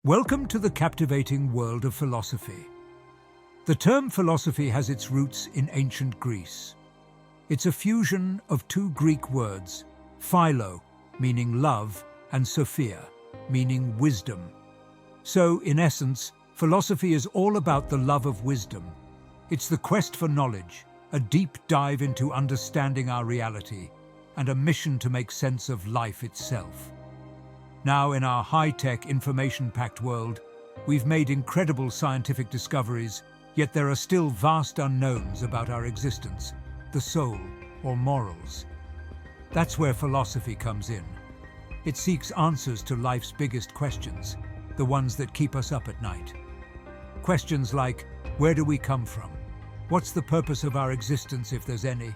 Welcome to the captivating world of philosophy. The term philosophy has its roots in ancient Greece. It's a fusion of two Greek words, philo, meaning love, and sophia, meaning wisdom. So, in essence, philosophy is all about the love of wisdom. It's the quest for knowledge, a deep dive into understanding our reality, and a mission to make sense of life itself. Now, in our high-tech, information-packed world, we've made incredible scientific discoveries, yet there are still vast unknowns about our existence, the soul, or morals. That's where philosophy comes in. It seeks answers to life's biggest questions, the ones that keep us up at night. Questions like, where do we come from? What's the purpose of our existence if there's any?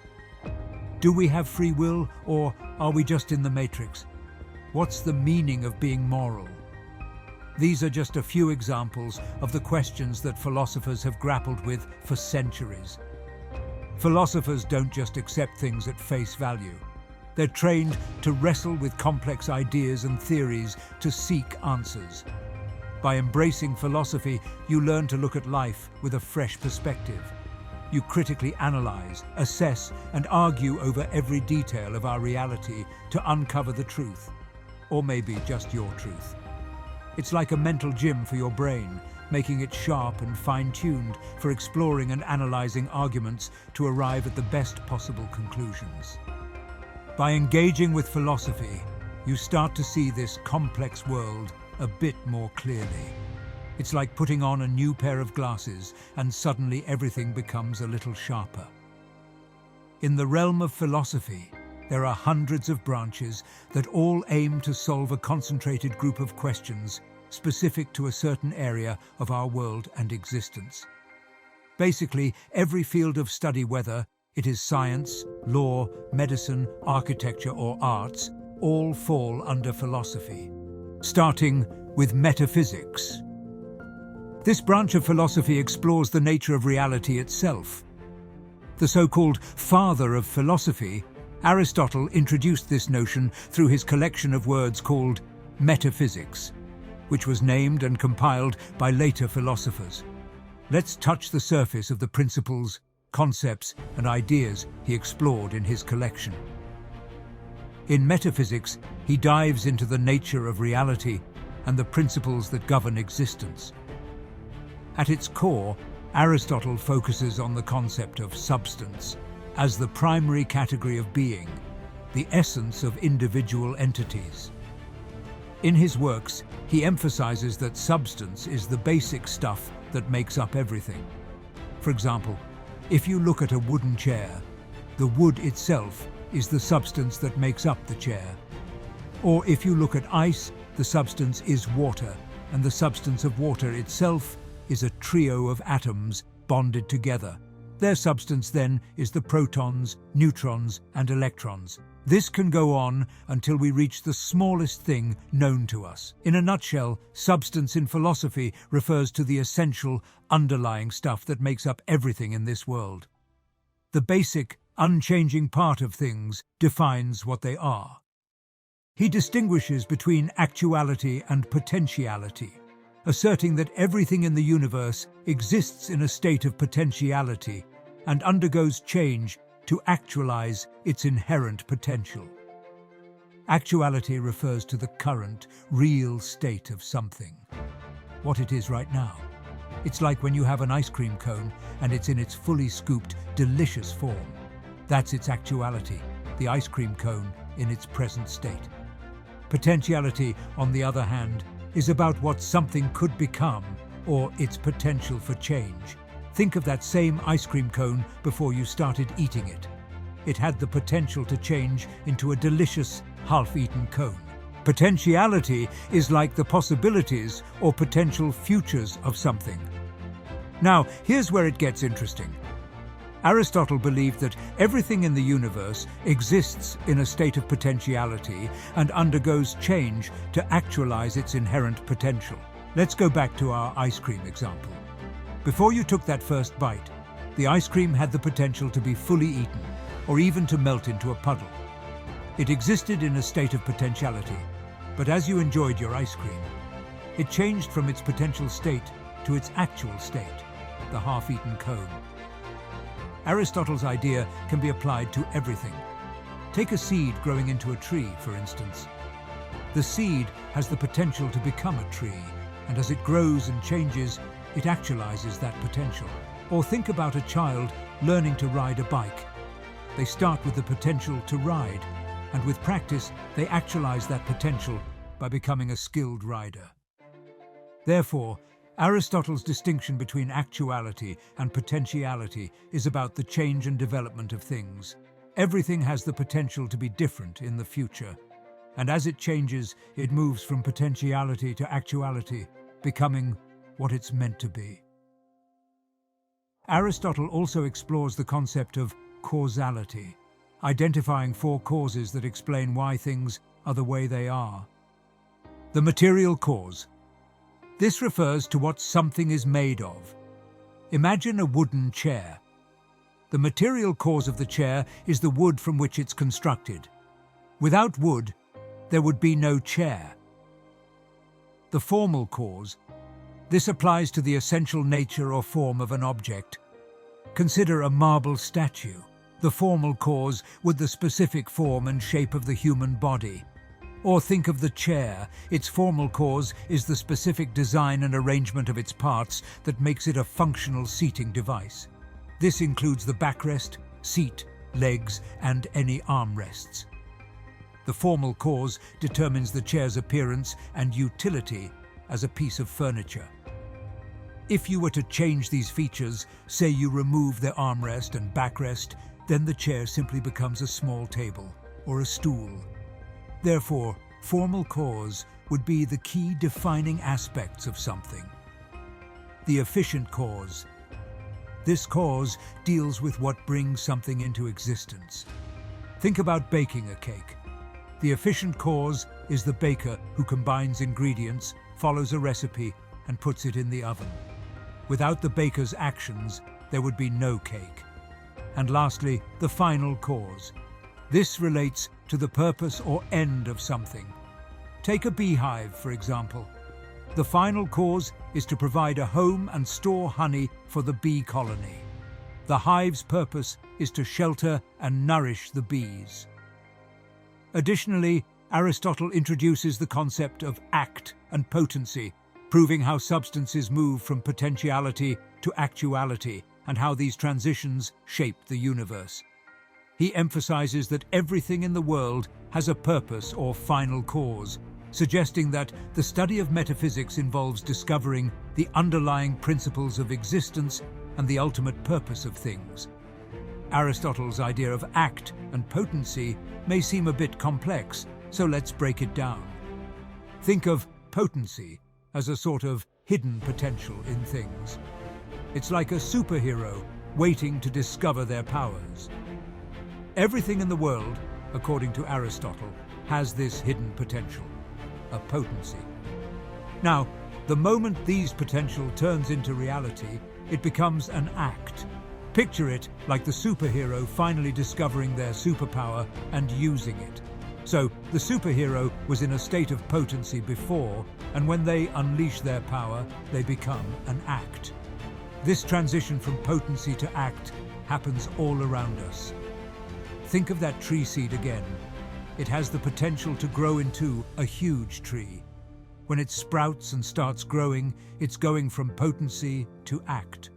Do we have free will, or are we just in the matrix? What's the meaning of being moral? These are just a few examples of the questions that philosophers have grappled with for centuries. Philosophers don't just accept things at face value. They're trained to wrestle with complex ideas and theories to seek answers. By embracing philosophy, you learn to look at life with a fresh perspective. You critically analyze, assess, and argue over every detail of our reality to uncover the truth. Or maybe just your truth. It's like a mental gym for your brain, making it sharp and fine-tuned for exploring and analyzing arguments to arrive at the best possible conclusions. By engaging with philosophy, you start to see this complex world a bit more clearly. It's like putting on a new pair of glasses and suddenly everything becomes a little sharper. In the realm of philosophy, there are hundreds of branches that all aim to solve a concentrated group of questions specific to a certain area of our world and existence. Basically, every field of study, whether it is science, law, medicine, architecture, or arts, all fall under philosophy. Starting with metaphysics. This branch of philosophy explores the nature of reality itself. The so-called father of philosophy, Aristotle, introduced this notion through his collection of words called Metaphysics, which was named and compiled by later philosophers. Let's touch the surface of the principles, concepts, and ideas he explored in his collection. In Metaphysics, he dives into the nature of reality and the principles that govern existence. At its core, Aristotle focuses on the concept of substance as the primary category of being, the essence of individual entities. In his works, he emphasizes that substance is the basic stuff that makes up everything. For example, if you look at a wooden chair, the wood itself is the substance that makes up the chair. Or if you look at ice, the substance is water, and the substance of water itself is a trio of atoms bonded together. Their substance then is the protons, neutrons, and electrons. This can go on until we reach the smallest thing known to us. In a nutshell, substance in philosophy refers to the essential, underlying stuff that makes up everything in this world. The basic, unchanging part of things defines what they are. He distinguishes between actuality and potentiality, asserting that everything in the universe exists in a state of potentiality and undergoes change to actualize its inherent potential. Actuality refers to the current, real state of something, what it is right now. It's like when you have an ice cream cone and it's in its fully scooped, delicious form. That's its actuality, the ice cream cone in its present state. Potentiality, on the other hand, is about what something could become or its potential for change. Think of that same ice cream cone before you started eating it. It had the potential to change into a delicious, half-eaten cone. Potentiality is like the possibilities or potential futures of something. Now, here's where it gets interesting. Aristotle believed that everything in the universe exists in a state of potentiality and undergoes change to actualize its inherent potential. Let's go back to our ice cream example. Before you took that first bite, the ice cream had the potential to be fully eaten, or even to melt into a puddle. It existed in a state of potentiality, but as you enjoyed your ice cream, It changed from its potential state to its actual state, the half-eaten cone. Aristotle's idea can be applied to everything. Take a seed growing into a tree, for instance. The seed has the potential to become a tree, and as it grows and changes, it actualizes that potential. Or think about a child learning to ride a bike. They start with the potential to ride, and with practice, they actualize that potential by becoming a skilled rider. Therefore, Aristotle's distinction between actuality and potentiality is about the change and development of things. Everything has the potential to be different in the future, and as it changes, it moves from potentiality to actuality, becoming what it's meant to be. Aristotle also explores the concept of causality, identifying 4 causes that explain why things are the way they are. The material cause. This refers to what something is made of. Imagine a wooden chair. The material cause of the chair is the wood from which it's constructed. Without wood, there would be no chair. The formal cause. This applies to the essential nature or form of an object. Consider a marble statue. The formal cause with the specific form and shape of the human body. Or think of the chair. Its formal cause is the specific design and arrangement of its parts that makes it a functional seating device. This includes the backrest, seat, legs, and any armrests. The formal cause determines the chair's appearance and utility as a piece of furniture. If you were to change these features, say you remove the armrest and backrest, then the chair simply becomes a small table or a stool. Therefore, formal cause would be the key defining aspects of something. The efficient cause. This cause deals with what brings something into existence. Think about baking a cake. The efficient cause is the baker who combines ingredients, follows a recipe, and puts it in the oven. Without the baker's actions, there would be no cake. And lastly, the final cause. This relates to the purpose or end of something. Take a beehive, for example. The final cause is to provide a home and store honey for the bee colony. The hive's purpose is to shelter and nourish the bees. Additionally, Aristotle introduces the concept of act and potency, proving how substances move from potentiality to actuality and how these transitions shape the universe. He emphasizes that everything in the world has a purpose or final cause, suggesting that the study of metaphysics involves discovering the underlying principles of existence and the ultimate purpose of things. Aristotle's idea of act and potency may seem a bit complex, so let's break it down. Think of potency as a sort of hidden potential in things. It's like a superhero waiting to discover their powers. Everything in the world, according to Aristotle, has this hidden potential, a potency. Now, the moment these potential turns into reality, it becomes an act. Picture it like the superhero finally discovering their superpower and using it. So, the superhero was in a state of potency before, and when they unleash their power, they become an act. This transition from potency to act happens all around us. Think of that tree seed again. It has the potential to grow into a huge tree. When it sprouts and starts growing, it's going from potency to act.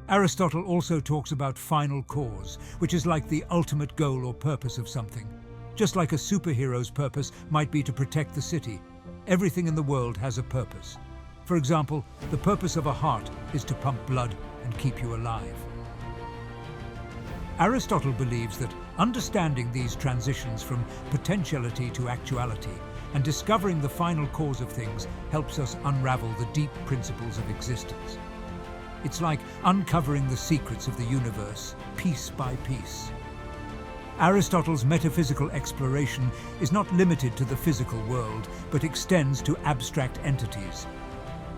Aristotle also talks about final cause, which is like the ultimate goal or purpose of something. Just like a superhero's purpose might be to protect the city, everything in the world has a purpose. For example, the purpose of a heart is to pump blood and keep you alive. Aristotle believes that understanding these transitions from potentiality to actuality and discovering the final cause of things helps us unravel the deep principles of existence. It's like uncovering the secrets of the universe, piece by piece. Aristotle's metaphysical exploration is not limited to the physical world, but extends to abstract entities.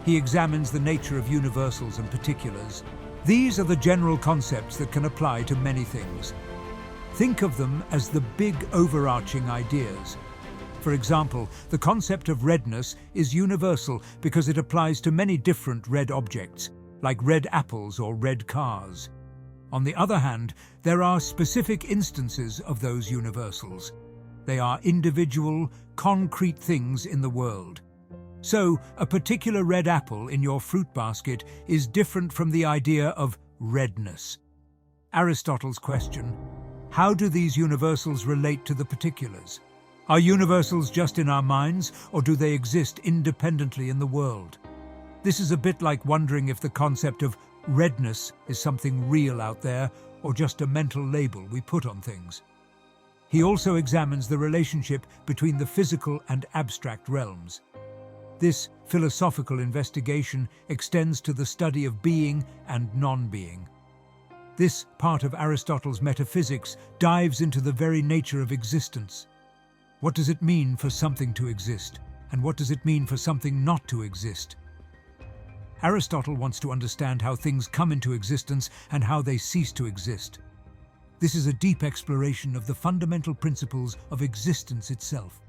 He examines the nature of universals and particulars. These are the general concepts that can apply to many things. Think of them as the big overarching ideas. For example, the concept of redness is universal because it applies to many different red objects, like red apples or red cars. On the other hand, there are specific instances of those universals. They are individual, concrete things in the world. So, a particular red apple in your fruit basket is different from the idea of redness. Aristotle's question: how do these universals relate to the particulars? Are universals just in our minds, or do they exist independently in the world? This is a bit like wondering if the concept of redness is something real out there, or just a mental label we put on things. He also examines the relationship between the physical and abstract realms. This philosophical investigation extends to the study of being and non-being. This part of Aristotle's Metaphysics dives into the very nature of existence. What does it mean for something to exist, and what does it mean for something not to exist? Aristotle wants to understand how things come into existence and how they cease to exist. This is a deep exploration of the fundamental principles of existence itself.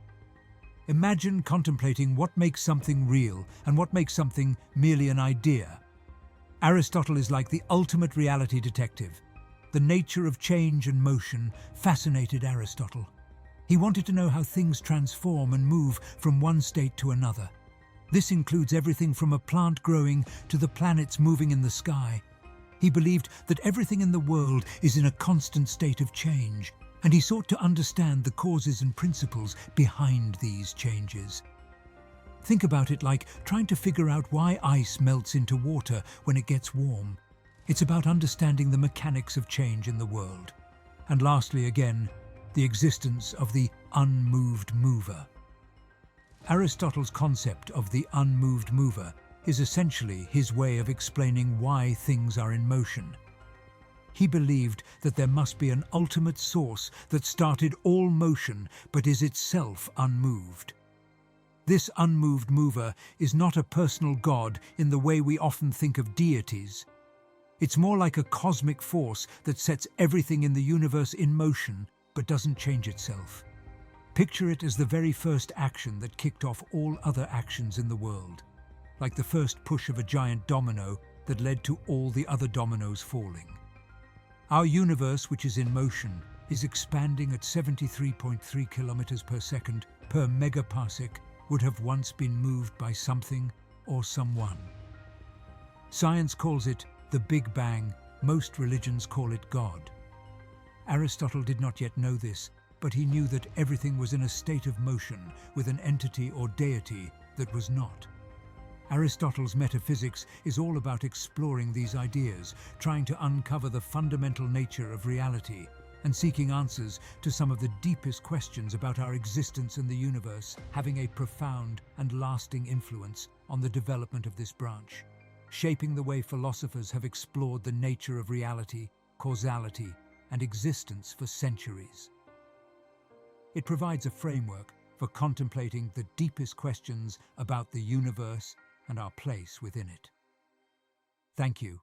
Imagine contemplating what makes something real and what makes something merely an idea. Aristotle is like the ultimate reality detective. The nature of change and motion fascinated Aristotle. He wanted to know how things transform and move from one state to another. This includes everything from a plant growing to the planets moving in the sky. He believed that everything in the world is in a constant state of change, and he sought to understand the causes and principles behind these changes. Think about it like trying to figure out why ice melts into water when it gets warm. It's about understanding the mechanics of change in the world. And lastly, again, the existence of the unmoved mover. Aristotle's concept of the unmoved mover is essentially his way of explaining why things are in motion. He believed that there must be an ultimate source that started all motion but is itself unmoved. This unmoved mover is not a personal god in the way we often think of deities. It's more like a cosmic force that sets everything in the universe in motion but doesn't change itself. Picture it as the very first action that kicked off all other actions in the world, like the first push of a giant domino that led to all the other dominoes falling. Our universe, which is in motion, is expanding at 73.3 kilometers per second per megaparsec, would have once been moved by something or someone. Science calls it the Big Bang. Most religions call it God. Aristotle did not yet know this, but he knew that everything was in a state of motion with an entity or deity that was not. Aristotle's metaphysics is all about exploring these ideas, trying to uncover the fundamental nature of reality, and seeking answers to some of the deepest questions about our existence in the universe, having a profound and lasting influence on the development of this branch, shaping the way philosophers have explored the nature of reality, causality, and existence for centuries. It provides a framework for contemplating the deepest questions about the universe and our place within it. Thank you